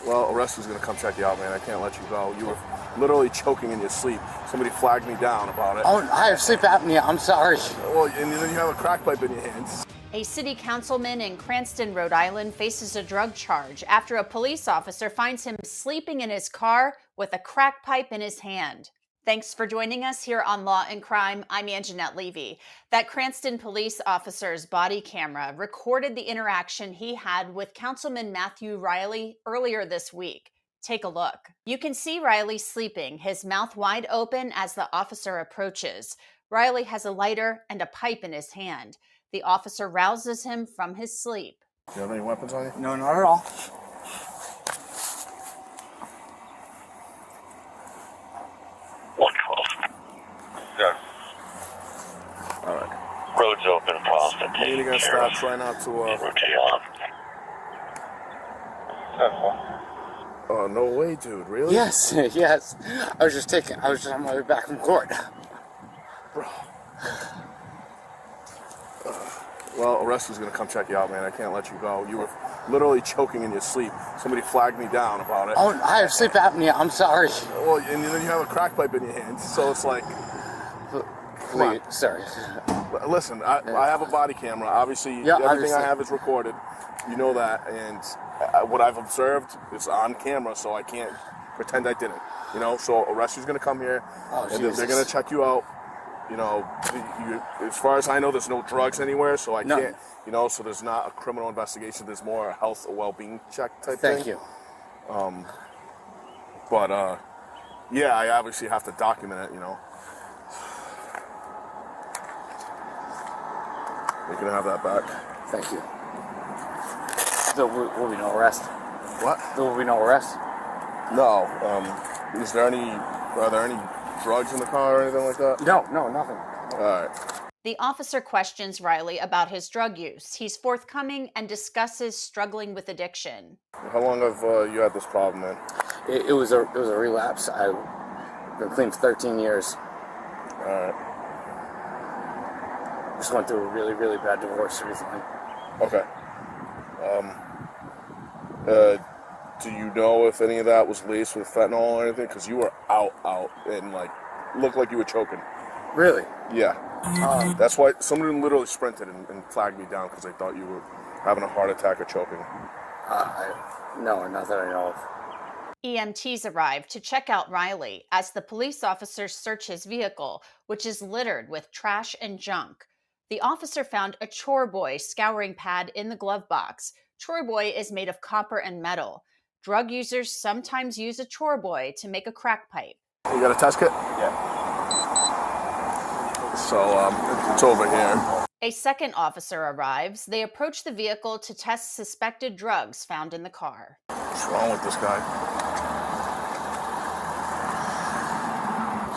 Well, a rescue's gonna come check you out, man. I can't let you go. You were literally choking in your sleep. Somebody flagged me down about it. Oh, I have sleep apnea. I'm sorry. Well, and then you have a crack pipe in your hands. A city councilman in Cranston, Rhode Island faces a drug charge after a police officer finds him sleeping in his car with a crack pipe in his hand. Thanks for joining us here on Law and Crime. I'm Angenette Levy. That Cranston police officer's body camera recorded the interaction he had with Councilman Matthew Reilly earlier this week. Take a look. You can see Reilly sleeping, his mouth wide open as the officer approaches. Reilly has a lighter and a pipe in his hand. The officer rouses him from his sleep. Do you have any weapons on you? No, not at all. Yeah. All right. Road's open, Boston. You're gonna stop. Try not to. Oh, no way, dude. Really? Yes, yes. I was just on my way back from court. Bro. Well, a rescue's gonna come check you out, man. I can't let you go. You were literally choking in your sleep. Somebody flagged me down about it. Oh, I have sleep apnea. I'm sorry. Well, and then you have a crack pipe in your hands, so it's like... Please, sorry. Listen, I have a body camera. Obviously, everything I have is recorded. You know that, and what I've observed is on camera, so I can't pretend I didn't. You know, so a rescue's gonna come here, and they're gonna check you out. You know, as far as I know, there's no drugs anywhere, so I can't, you know, so there's not a criminal investigation. There's more a health or well-being check type thing. Thank you. Yeah, I obviously have to document it, you know. You can have that back. Thank you. There will be no arrest. What? There will be no arrest? No. Are there any drugs in the car or anything like that? No, nothing. All right. The officer questions Reilly about his drug use. He's forthcoming and discusses struggling with addiction. How long have you had this problem, man? It was a relapse. I've been clean for 13 years. All right. Just went through a really, really bad divorce recently. Okay. Do you know if any of that was laced with fentanyl or anything? Because you were out, and like looked like you were choking. Really? Yeah. That's why somebody literally sprinted and flagged me down because they thought you were having a heart attack or choking. No, not that I know of. EMTs arrive to check out Reilly as the police officers search his vehicle, which is littered with trash and junk. The officer found a chore boy scouring pad in the glove box. Chore boy is made of copper and metal. Drug users sometimes use a chore boy to make a crack pipe. You got a test kit? Yeah. So it's over here. A second officer arrives. They approach the vehicle to test suspected drugs found in the car. What's wrong with this guy?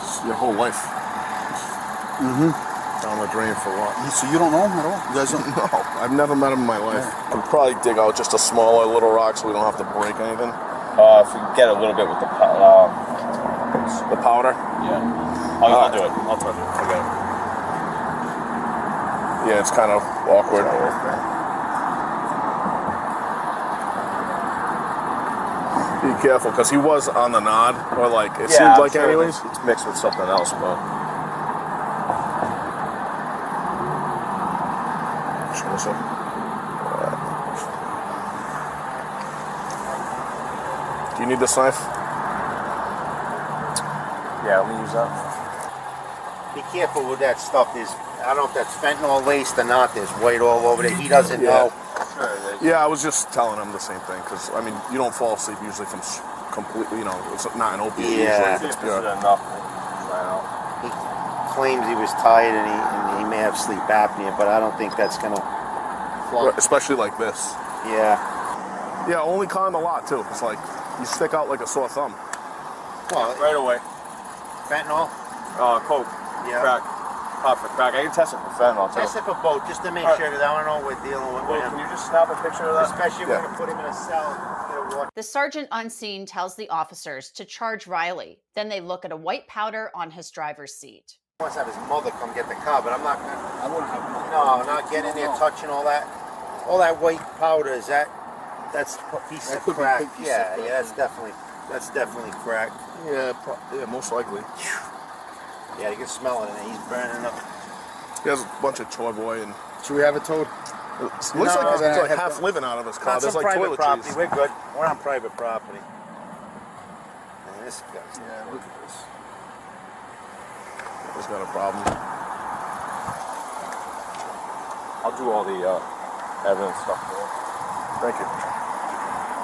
It's your whole life. Down the drain for what? So you don't know him at all? You guys don't? No, I've never met him in my life. We'll probably dig out just a smaller little rock so we don't have to break anything. If we can get a little bit with the powder. The powder? Yeah. I'll do it. I'll touch it. Okay. Yeah, it's kind of awkward. Be careful, because he was on the nod, or like, it seemed like sure anyways. It's mixed with something else, but... Do you need this knife? Yeah, let me use that. Be careful with that stuff. I don't know if that's fentanyl laced or not. There's white all over there. He doesn't know. Yeah, I was just telling him the same thing, because, I mean, you don't fall asleep usually from completely, you know, it's not an opiate usually. It's pure. Enough. He claims he was tired and he may have sleep apnea, but I don't think that's going to... Especially like this. Yeah. Yeah, only climb a lot, too. It's like, you stick out like a sore thumb. Well, right away. Fentanyl? Coke. Yeah. Crack. Pop for crack. I can test it for fentanyl, too. Test it for both, just to make sure, because I don't know what we're dealing with. Well, can you just snap a picture of that? Especially if we're going to put him in a cell. The sergeant on scene tells the officers to charge Reilly. Then they look at a white powder on his driver's seat. He wants to have his mother come get the car, but I'm not going to... I wouldn't have... No, not getting there, touching all that. All that white powder, is that That's a piece That of could be a crack. big piece Yeah, of crack. yeah, that's definitely crack. Yeah, yeah, most likely. Yeah, you can smell it in there. He's burning up. He has a bunch of toy boy and Should we have it towed? it looks like he's like half living out of his car. Not There's some like private property. toiletries. We're good. We're on private property. And this guy's. Yeah, look at this. He's got a problem. I'll do all the evidence stuff for him. Thank you.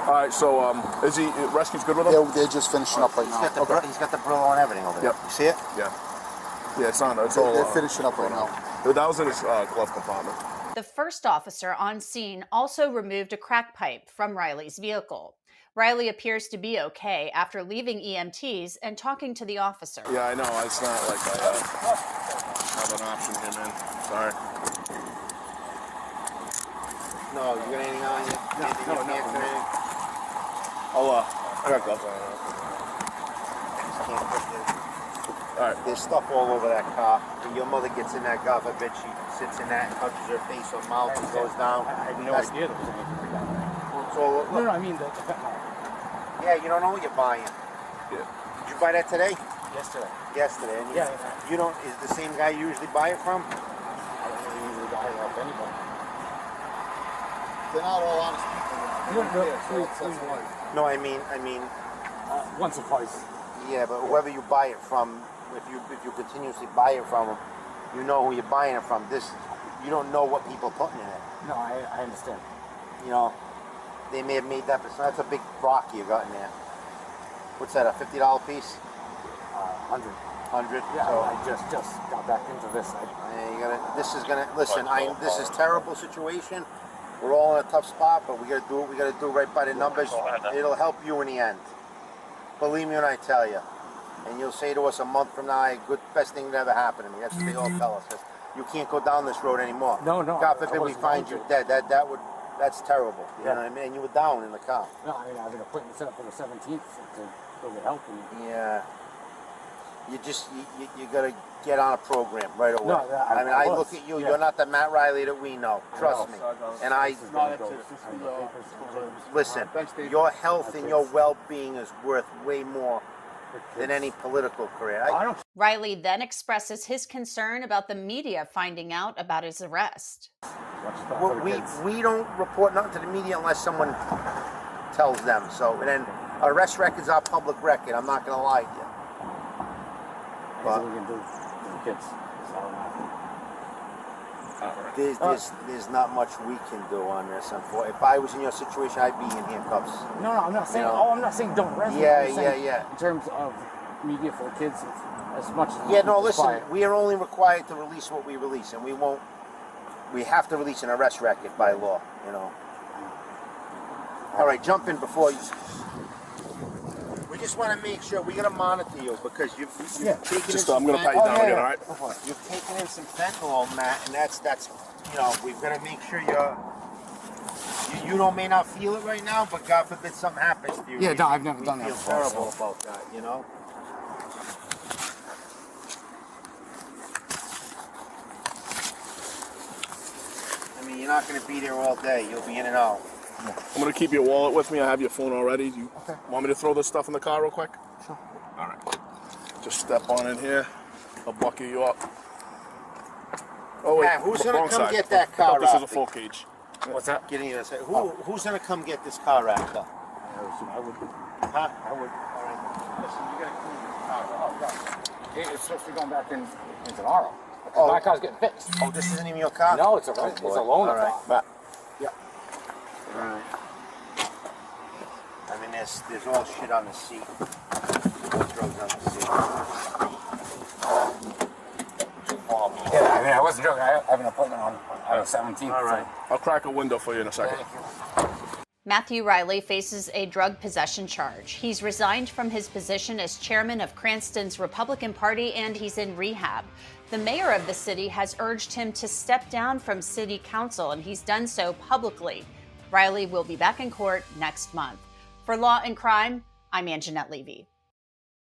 All right, so is he rescue's good with him? Yeah, they're just finishing up right He's now. got the he's got the Brillo and everything over there. Yep. You see it? Yeah. Yeah, it's on. It's all. They're finishing up right now. That was in his glove compartment. The first officer on scene also removed a crack pipe from Reilly's vehicle. Reilly appears to be okay after leaving EMTs and talking to the officer. Yeah, I know. It's not like I have an option here, man. Sorry. No, you got anything on you? No, Anything? I got gloves on. All right. There's stuff all over that car. When your mother gets in that car, I bet she sits in that, touches her face or mouth and goes down. I had no idea there was anything down there. So, No, I mean the fentanyl. yeah, you don't know what you're buying. Yeah. Did you buy that today? Yesterday. Yesterday. And Yeah. You don't, is the same guy you usually buy it from? I don't really usually buy it off anybody. They're not all honest people. No, I mean, Once or twice. yeah, but whoever you buy it from, if you continuously buy it from them, you know who you're buying it from. You don't know what people are putting in it. No, I understand. You know, they may have made that, but that's a big rock you got in there. What's that, a $50 piece? 100. 100? Yeah, So, I just got back into this. yeah, this is gonna, listen, this is a terrible situation. We're all in a tough spot, but we gotta do what we gotta do right by the numbers. It'll help you in the end. Believe me when I tell you. And you'll say to us a month from now, good, best thing that ever happened to me. That's what they all tell us. You can't go down this road anymore. No. God forbid I we wasn't find going you to. dead. That's terrible. You know what I mean? And you were down in the car. No, I mean, I have an appointment set up for the 17th to go get help. And Yeah. You gotta get on a program right away. No, I was, look at you. yeah. You're not the Matt Reilly that we know. Trust me. And listen. Your health and your well-being is worth way more than any political career. Reilly then expresses his concern about the media finding out about his arrest. We don't report nothing to the media unless someone tells them. So, and then arrest records are public record. I'm not gonna lie to you. What we can do for the kids. There's not much we can do on this. Unfortunately, if I was in your situation, I'd be in handcuffs. No, I'm not saying. You know? I'm not saying don't arrest them. Yeah, I'm saying yeah. In terms of media for the kids, as much as Yeah, no. it's Listen, quiet. we are only required to release what we release, and we won't. We have to release an arrest record by law. You know. All right, jump in before you. We just want to make sure we got to monitor you because you've taken in some I'm gonna pat you down again, all right? You've taken in some fentanyl, Matt, and that's we've got to make sure you may not feel it right now, but God forbid something happens to you. Yeah, no, I've never done that feel before, terrible about that, you know. I mean, you're not going to be there all day. You'll be in and out. I'm gonna keep your wallet with me. I have your phone already. You want me to throw this stuff in the car real quick? Sure. All right. Just step on in here. I'll bucket you up. Oh wait, Matt, who's gonna wrong come side. get that I car thought this is out? a full cage. What's that? Getting you to say, who's going to come get this car wrapped up? I would. Huh? I would. All right. Listen, you got to clean this car up. It's supposed to be going back in tomorrow. Oh. My car's getting fixed. Oh, this isn't even your car? No, it's a boy. it's a loaner All right. car. Yeah. All right. I mean, there's all shit on the seat. All drugs on the seat. Yeah, I mean, I wasn't joking. I have an appointment on the 17th. All right. I'll crack a window for you in a second. Matthew Reilly faces a drug possession charge. He's resigned from his position as chairman of Cranston's Republican Party, and he's in rehab. The mayor of the city has urged him to step down from city council, and he's done so publicly. Reilly will be back in court next month. For Law and Crime, I'm Angenette Levy.